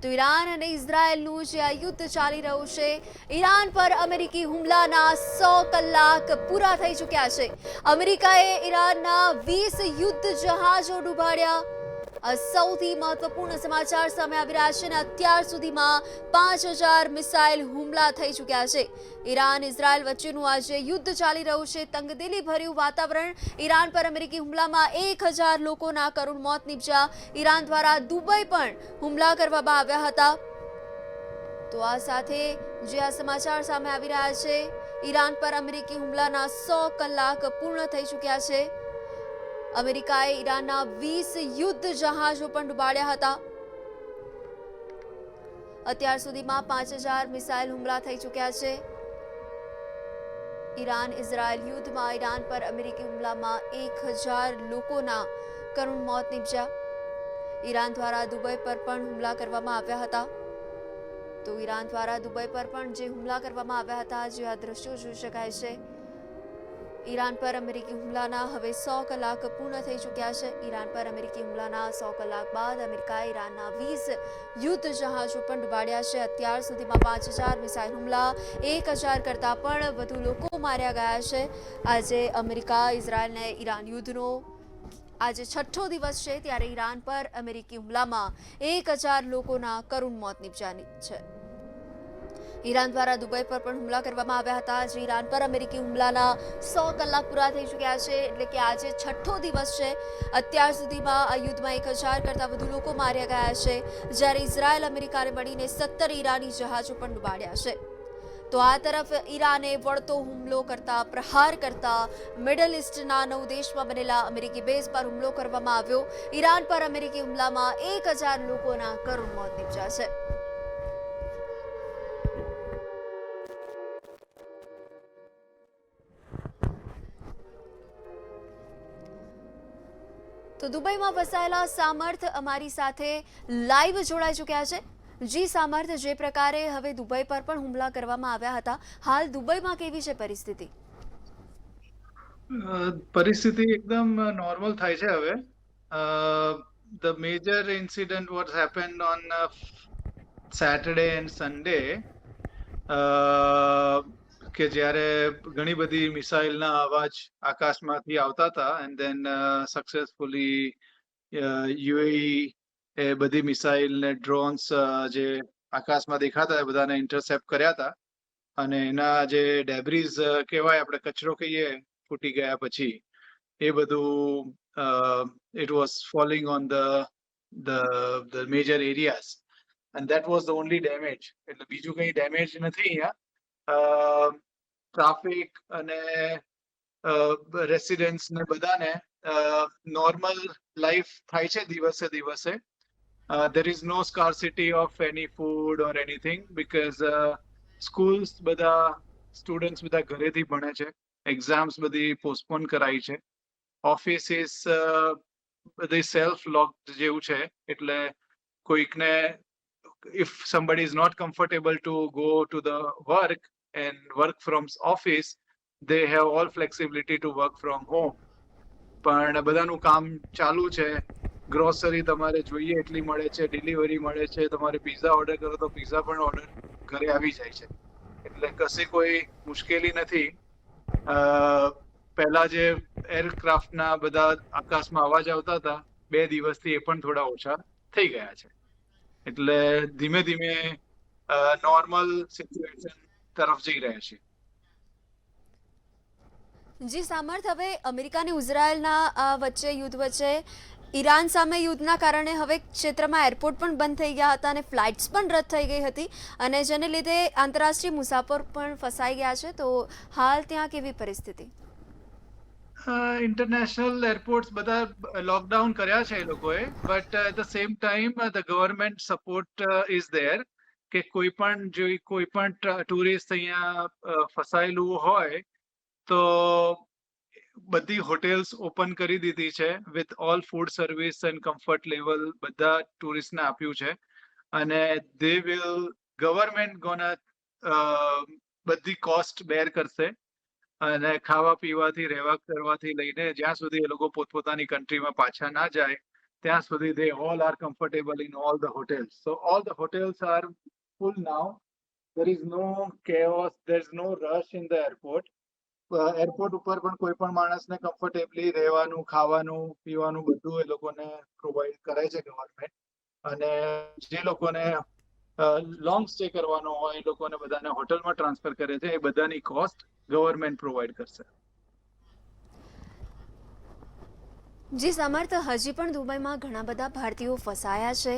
તો ઈરાન અને ઇઝરાયલનું જે આ યુદ્ધ ચાલી રહ્યું છે, ઈરાન પર અમેરિકી હુમલાના 100 કલાક પૂરા થઈ ચૂક્યા છે. અમેરિકાએ ઈરાનના 20 યુદ્ધ જહાજો ડૂબાડ્યા. સૌથી મહત્વપૂર્ણ સમાચાર સામે આવી રહ્યા છે અને અત્યાર સુધીમાં 5000 મિસાઇલ હુમલા થઈ ચૂક્યા છે. ઈરાન ઇઝરાયલ વચ્ચેનું આજે યુદ્ધ ચાલી રહ્યું છે. તંગદિલી ભર્યું વાતાવરણ. ઈરાન પર અમેરિકી હુમલામાં 1000 લોકોના કરુણ મોત નીપજ્યા. ઈરાન દ્વારા દુબઈ પણ હુમલા કરવામાં આવ્યા હતા. તો આ સાથે જે આ સમાચાર સામે આવી રહ્યા છે, ઈરાન પર અમેરિકી હુમલાના 100 કલાક પૂર્ણ થઈ ચૂક્યા છે. અમેરિકાએ ઈરાનના 20 યુદ્ધ જહાજો પણ ડૂબાડ્યા હતા. અત્યાર સુધીમાં 5000 મિસાઇલ હુમલા થઈ ચૂક્યા છે. ઈરાન ઇઝરાયલ યુદ્ધમાં ઈરાન પર અમેરિકી હુમલામાં 1000 લોકોના કરુણ મોત નીપજ્યા. ઈરાન દ્વારા દુબઈ પર પણ હુમલા કરવામાં આવ્યા હતા. તો ઈરાન દ્વારા દુબઈ પર પણ જે હુમલા કરવામાં આવ્યા હતા, જે આ દ્રશ્યો જોઈ શકાય છે. ઈરાન પર અમેરિકી હુમલાના હવે 100 કલાક પૂર્ણ થઈ ચૂક્યા છે. ઈરાન પર અમેરિકી હુમલાના 100 કલાક બાદ અમેરિકાએ ઈરાનના 20 યુદ્ધ જહાજો પણ ડૂબાડ્યા છે. અત્યાર સુધીમાં 5000 મિસાઇલ હુમલા, 1000 કરતાં પણ વધુ લોકો માર્યા ગયા છે. આજે અમેરિકા ઇઝરાયલ અને ઈરાન યુદ્ધનો આજે 6થો દિવસ છે, ત્યારે ઈરાન પર અમેરિકી હુમલામાં 1000 લોકોના કરુણ મોત નીપજ્યા છે. ઈરાન દ્વારા દુબઈ પર પણ હુમલા કરવામાં આવ્યા હતા. જે ઈરાન પર અમેરિકી હુમલાના 100 કલાક પૂરા થઈ ચૂક્યા છે, એટલે કે આજે 6થો દિવસ છે. અત્યાર સુધીમાં આ યુદ્ધમાં 1000 કરતાં વધુ લોકો માર્યા ગયા છે, જ્યારે ઇઝરાયલ અમેરિકાને મળીને 17 ઈરાની જહાજો પણ ડૂબાડ્યા છે. તો આ તરફ ઈરાને વળતો હુમલો કરતા પ્રહાર કરતા મિડલ ઇસ્ટના 9 દેશમાં બનેલા અમેરિકી બેઝ પર હુમલો કરવામાં આવ્યો. ઈરાન પર અમેરિકી હુમલામાં 1000 લોકોના કરુણ મોત નીપજ્યા છે. તો દુબઈમાં વસાયેલા સામર્થ અમારી સાથે લાઈવ જોડાઈ ચૂક્યા છે. જી સામર્થ, જે પ્રકારે હવે દુબઈ પર પણ હુમલા કરવામાં આવ્યા હતા, હાલ દુબઈમાં કેવી છે પરિસ્થિતિ? પરિસ્થિતિ એકદમ નોર્મલ થાય છે હવે. The major incident what happened on Saturday and Sunday, કે જ્યારે ઘણી બધી મિસાઇલના અવાજ આકાશમાંથી આવતા હતા, એન્ડ ધેન સક્સેસફુલી યુએઈ એ બધી મિસાઇલ ને ડ્રોન્સ જે આકાશમાં દેખાતા એ બધાને ઇન્ટરસેપ્ટ કર્યા હતા. અને એના જે ડેબ્રીઝ કહેવાય, આપણે કચરો કહીએ ફૂટી ગયા પછી, એ બધું it was falling on the major areas, and that was the only damage. એટલે બીજું કંઈ ડેમેજ નથી અહીંયા. ટ્રાફિક અને રેસિડેન્ટ્સ ને બધાને નોર્મલ લાઈફ થાય છે દિવસે દિવસે. there is no scarcity of any food or anything because schools બધા સ્ટુડન્ટ્સ બધા ઘરેથી ભણે છે. એક્ઝામ્સ બધી પોસ્ટપોન કરાઈ છે. ઓફિસીસ બધી સેલ્ફ લોકડ જેવું છે, એટલે કોઈકને if somebody is not comfortable to go to the work and work from office, they have all flexibility to work from home. પણ બધાનું કામ ચાલુ છે. ગ્રોસરી તમારે જોઈએ એટલી મળે છે, ડિલિવરી મળે છે. તમારે પિઝા ઓર્ડર કરો તો પિઝા પણ ઓર્ડર ઘરે આવી જાય છે, એટલે કશી કોઈ મુશ્કેલી નથી. પહેલા જે એરક્રાફ્ટના બધા આકાશમાં અવાજ આવતા હતા, 2 દિવસથી એ પણ થોડા ઓછા થઈ ગયા છે. એટલે ધીમે ધીમે નોર્મલ સિચ્યુએશન તરફ જઈ રહ્યા છે. જી સામર્થ, હવે અમેરિકા અને ઇઝરાયલના વચ્ચે યુદ્ધ વચ્ચે ઈરાન સામે યુદ્ધના કારણે હવે ક્ષેત્રમાં એરપોર્ટ પણ બંધ થઈ ગયા હતા અને ફ્લાઇટ્સ પણ રદ થઈ ગઈ હતી, અને જેને લીધે આંતરરાષ્ટ્રીય મુસાફર પણ ફસાઈ ગયા છે. તો હાલ ત્યાં કેવી પરિસ્થિતિ? ઇન્ટરનેશનલ એરપોર્ટ્સ બધા લોકડાઉન કર્યા છે એ લોકોએ, but at the same time the government support is there, કે કોઈ પણ ટુરિસ્ટ અહીંયા ફસાયેલું હોય તો બધી હોટેલ્સ ઓપન કરી દીધી છે, with all food service and comfort level બધા ટુરિસ્ટને આપ્યું છે. અને દે વિલ ગવર્મેન્ટ બધી કોસ્ટ બેર કરશે, અને ખાવા પીવાથી રહેવા કરવાથી લઈને જ્યાં સુધી એ લોકો પોતપોતાની કન્ટ્રીમાં પાછા ના જાય ત્યાં સુધી they all are comfortable in all the hotels. So all the hotels are full now. There is no chaos, there's no rush in the airport. Airport ઉપર પણ કોઈ પણ માણસને કમ્ફર્ટેબલી રહેવાનું, ખાવાનું, પીવાનું બધું એ લોકોને પ્રોવાઈડ કરે છે ગવર્મેન્ટ. અને જે લોકોને લોંગ સ્ટે કરવાનો હોય એ લોકોને બધાને હોટલમાં ટ્રાન્સફર કરે છે. એ બધાની કોસ્ટ ગવર્મેન્ટ પ્રોવાઈડ કરશે. જી સમર્થ, હજી પણ દુબઈમાં ઘણા બધા ભારતીયો ફસાયા છે,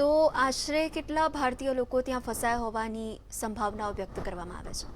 તો આશરે કેટલા ભારતીય લોકો ત્યાં ફસાયા હોવાની સંભાવનાઓ વ્યક્ત કરવામાં આવે છે?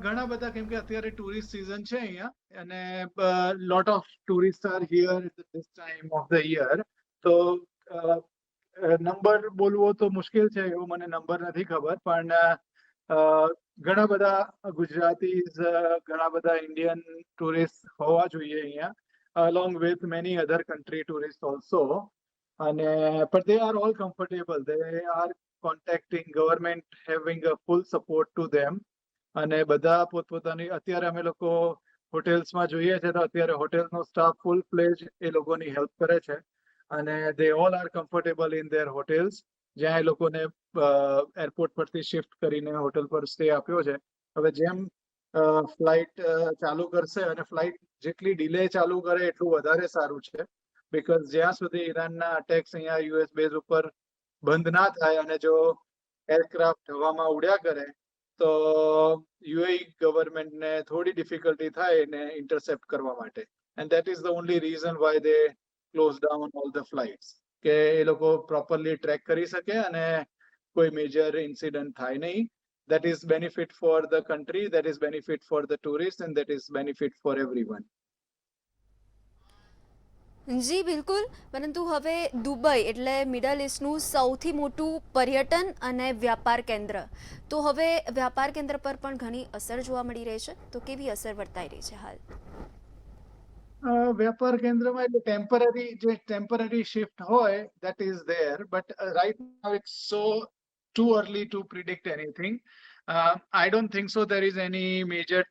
ઘણા બધા, કેમ કે અત્યારે ટુરિસ્ટ સિઝન છે અહીંયા, અને lot of tourist R here this time of the year. તો નંબર બોલવો તો મુશ્કેલ છે, એવો મને નંબર નથી ખબર, પણ ઘણા બધા ગુજરાતીઝ, ઘણા બધા ઇન્ડિયન ટુરિસ્ટ હોવા જોઈએ અહીંયા, along with many other country tourists also. And but they are all comfortable. They are contacting government, having a full support to them. અને બધા પોતપોતાની, અત્યારે અમે લોકો હોટેલ્સમાં જોઈએ છે તો અત્યારે હોટેલનો સ્ટાફ ફૂલ ફ્લેજ એ લોકોની હેલ્પ કરે છે. અને they all are comfortable in their hotels. જ્યાં એ લોકોને એરપોર્ટ પરથી શિફ્ટ કરીને હોટલ પર સ્ટે આપ્યો છે. હવે જેમ ફ્લાઇટ ચાલુ કરશે, અને ફ્લાઇટ જેટલી ડિલે ચાલુ કરે એટલું વધારે સારું છે, બીકોઝ જ્યાં સુધી ઈરાનના અટેક્સ અહીંયા યુએસ બેઝ ઉપર બંધ ના થાય અને જો એરક્રાફ્ટ હવામાં ઉડ્યા કરે તો યુએઈ ગવર્મેન્ટને થોડી ડિફિકલ્ટી થાય એને ઇન્ટરસેપ્ટ કરવા માટે. And that is the only reason why they close down all the flights, કે એ લોકો પ્રોપરલી ટ્રેક કરી શકે અને કોઈ મેજર ઇન્સિડન્ટ થાય નહીં. That is benefit for the country, that is benefit for the tourists, and that is benefit for everyone. જી બિલકુલ, પરંતુ હવે દુબઈ એટલે મિડલ ઇસ્ટનું સૌથી મોટું પર્યટન અને વ્યાપાર કેન્દ્ર, તો હવે વ્યાપાર કેન્દ્ર પર પણ ઘણી અસર જોવા મળી રહી છે, તો કેવી અસર વર્તાઈ રહી છે હાલ? વ્યાપાર કેન્દ્રમાં એટલે ટેમ્પરરી શિફ્ટ હોય, that is there, but right now it's so too early to predict anything. I don't think so there is any major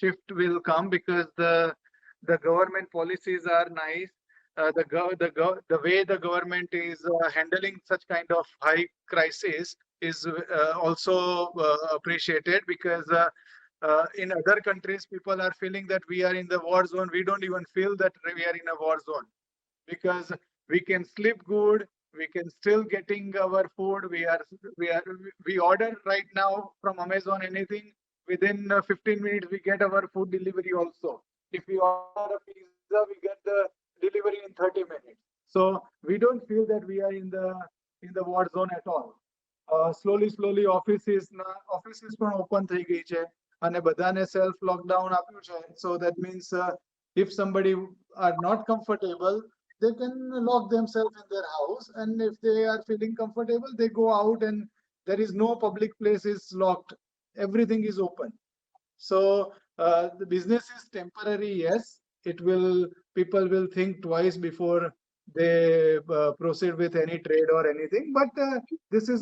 shift will come, because the government policies are nice. The way the government is handling such kind of high crisis is also appreciated, because in other countries people are feeling that we are in the war zone. We don't even feel that we are in a war zone, because we can sleep good, we can still getting our food. We order right now from Amazon anything, within 15 minutes we get our food delivery also. If we order a pizza, we get the delivery in 30 minutes. So we don't feel that we are in the war zone at all. Slowly offices પણ open થઈ ગઈ છે અને બધાને self lockdown આપ્યું છે. So that means if somebody are not comfortable, they can lock themselves in their house, and if they are feeling comfortable, they go out, and there is no public place is locked. Everything is open. So the business is temporary, yes. People will think twice before they proceed with any trade or anything, but this is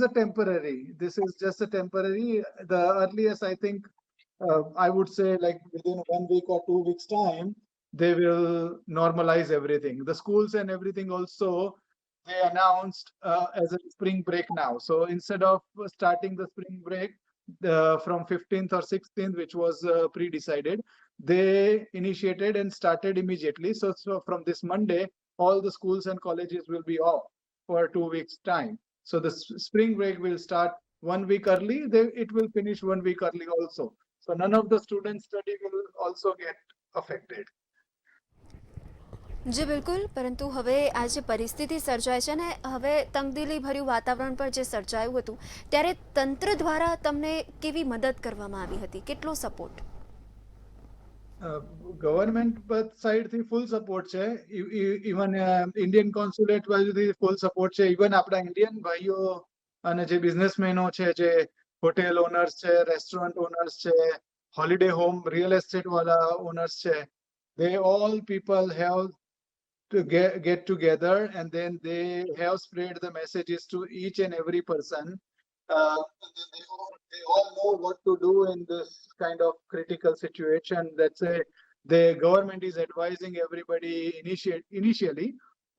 just a temporary. The earliest, I think, I would say, like within 1 week or 2 weeks time, they will normalize everything. The schools and everything also, they announced as a spring break now. So instead of starting the spring break from 15th or 16th, which was pre-decided, they initiated and started immediately. So from this Monday, all the schools and colleges will be off for 2 weeks time. So the spring break will start 1 week early. It will finish 1 week early also. So none of the students' study will also get affected. જી બિલકુલ, પરંતુ હવે આ જે પરિસ્થિતિ સર્જાય છે ને, હવે તંગદિલીભર્યું વાતાવરણ પર જે સર્જાયું હતું, ત્યારે તંત્ર દ્વારા તમને કેવી મદદ કરવામાં આવી હતી? કેટલો સપોર્ટ? ગવર્મેન્ટ સાઈડથી ફૂલ સપોર્ટ છે. ઇવન ઇન્ડિયન કોન્સ્યુલેટ બાજુથી ફૂલ સપોર્ટ છે. ઇવન આપણા ઇન્ડિયન ભાઈઓ અને જે બિઝનેસમેનો છે, જે હોટેલ ઓનર્સ છે, રેસ્ટોરન્ટ ઓનર્સ છે, હોલિડે હોમ રિયલ એસ્ટેટ વાળા ઓનર્સ છે, they all people have to get together, and then they have spread the messages to each and every person. And then they all know what to do in this kind of critical situation. That's the government is advising everybody initially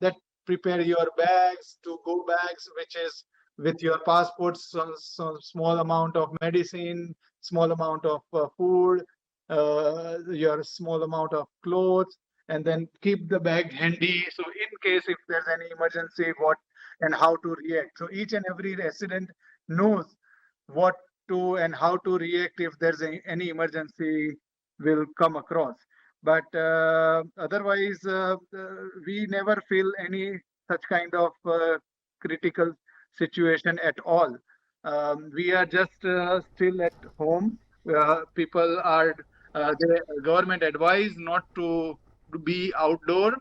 that prepare your bags to go bags, which is with your passports, some small amount of medicine, small amount of food, your small amount of clothes, and then keep the bag handy. So in case if there's any emergency, what and how to react. So each and every resident knows what to and how to react if there's any emergency will come across. But otherwise, we never feel any such kind of critical situation at all. We are just still at home. People are the government advised not to be outdoor,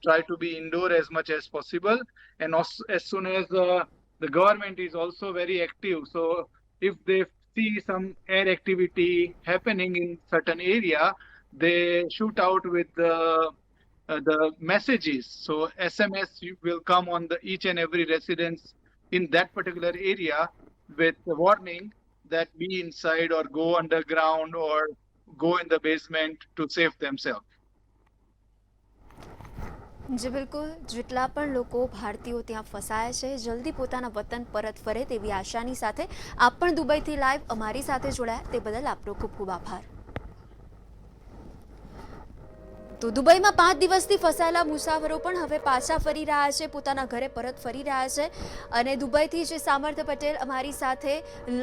try to be indoor as much as possible, and also, as soon as the government is also very active, so if they see some air activity happening in certain area, they shoot out with the messages. So SMS will come on the each and every residence in that particular area with the warning that be inside or go underground or go in the basement to save themselves. જી બિલકુલ, જેટલા પણ લોકો ભારતીયો ત્યાં ફસાયા છે જલ્દી પોતાના વતન પરત ફરે તેવી આશાની સાથે આપ પણ દુબઈથી લાઈવ અમારી સાથે જોડાયા તે બદલ આપનો ખૂબ ખૂબ આભાર. તો દુબઈમાં 5 દિવસથી ફસાયેલા મુસાફરો પણ હવે પાછા ફરી રહ્યા છે, પોતાના ઘરે પરત ફરી રહ્યા છે. અને દુબઈથી જે સામર્થ્ય પટેલ અમારી સાથે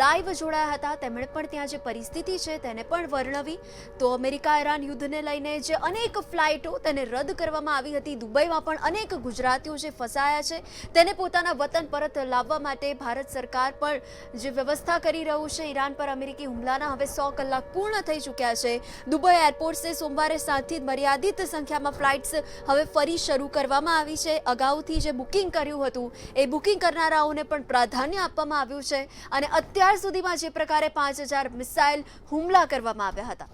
લાઈવ જોડાયા હતા તેમણે પણ ત્યાં જે પરિસ્થિતિ છે તેને પણ વર્ણવી. તો અમેરિકા ઈરાન યુદ્ધને લઈને જે અનેક ફ્લાઇટો તેને રદ કરવામાં આવી હતી, દુબઈમાં પણ અનેક ગુજરાતીઓ જે ફસાયા છે તેને પોતાના વતન પરત લાવવા માટે ભારત સરકાર પણ જે વ્યવસ્થા કરી રહ્યું છે. ઈરાન પર અમેરિકી હુમલાના હવે 100 કલાક પૂર્ણ થઈ ચૂક્યા છે. દુબઈ એરપોર્ટે સોમવારે સાંજથી મર્યાદિત સંખ્યામાં ફ્લાઇટ્સ હવે ફરી શરૂ કરવામાં આવી છે. અગાઉથી જે બુકિંગ કર્યું હતું એ બુકિંગ કરનારાઓને પણ પ્રાધાન્ય આપવામાં આવ્યું છે. અને અત્યાર સુધીમાં જે પ્રકારે 5000 મિસાઇલ હુમલા કરવામાં આવ્યા હતા